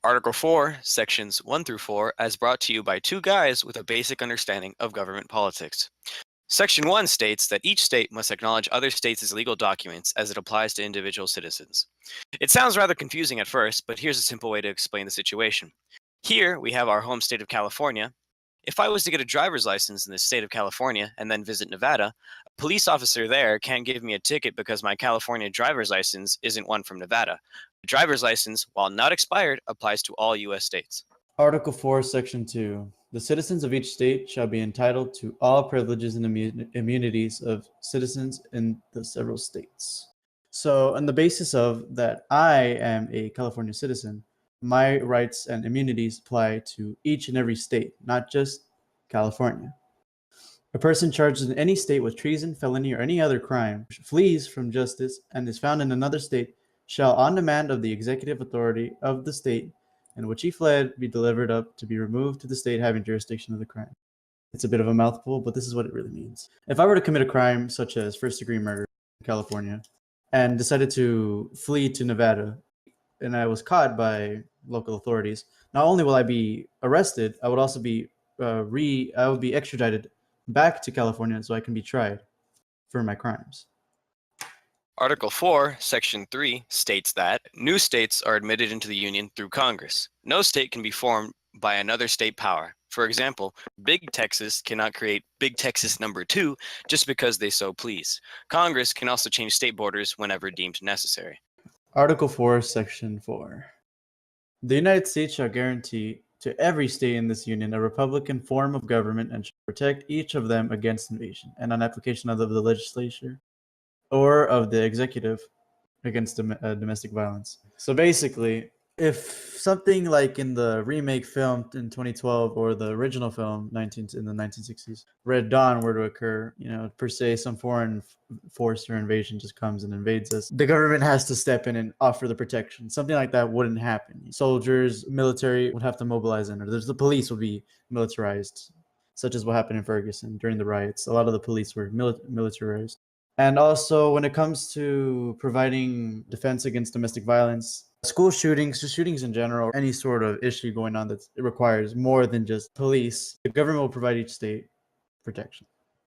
Article 4, Sections 1 through 4, as brought to you by two guys with a basic understanding of government politics. Section 1 states that each state must acknowledge other states' legal documents as it applies to individual citizens. It sounds rather confusing at first, but here's a simple way to explain the situation. Here, we have our home state of California. If I was to get a driver's license in the state of California and then visit Nevada, a police officer there can't give me a ticket because my California driver's license isn't one from Nevada. A driver's license, while not expired, applies to all U.S. states. Article 4, Section 2. The citizens of each state shall be entitled to all privileges and immunities of citizens in the several states. So, on the basis of that I am a California citizen, my rights and immunities apply to each and every state, not just California. A person charged in any state with treason, felony, or any other crime flees from justice and is found in another state shall, on demand of the executive authority of the state in which he fled, be delivered up to be removed to the state having jurisdiction of the crime. It's a bit of a mouthful, but this is what it really means. If I were to commit a crime such as first-degree murder in California and decided to flee to Nevada, and I was caught by local authorities, not only will I be arrested, I would also be I would be extradited back to California so I can be tried for my crimes. Article 4, Section 3 states that new states are admitted into the Union through Congress. No state can be formed by another state power. For example, Big Texas cannot create Big Texas number 2 just because they so please. Congress can also change state borders whenever deemed necessary. Article 4, Section 4. The United States shall guarantee to every state in this union a republican form of government and shall protect each of them against invasion and on application of the legislature or of the executive against domestic violence. So basically, if something like in the remake film in 2012 or the original film in the 1960s, Red Dawn, were to occur, per se, some foreign force or invasion just comes and invades us, the government has to step in and offer the protection. Something like that wouldn't happen. Soldiers, military would have to mobilize in, or the police would be militarized, such as what happened in Ferguson during the riots. A lot of the police were militarized. And also, when it comes to providing defense against domestic violence, school shootings, just shootings in general, any sort of issue going on that requires more than just police, the government will provide each state protection.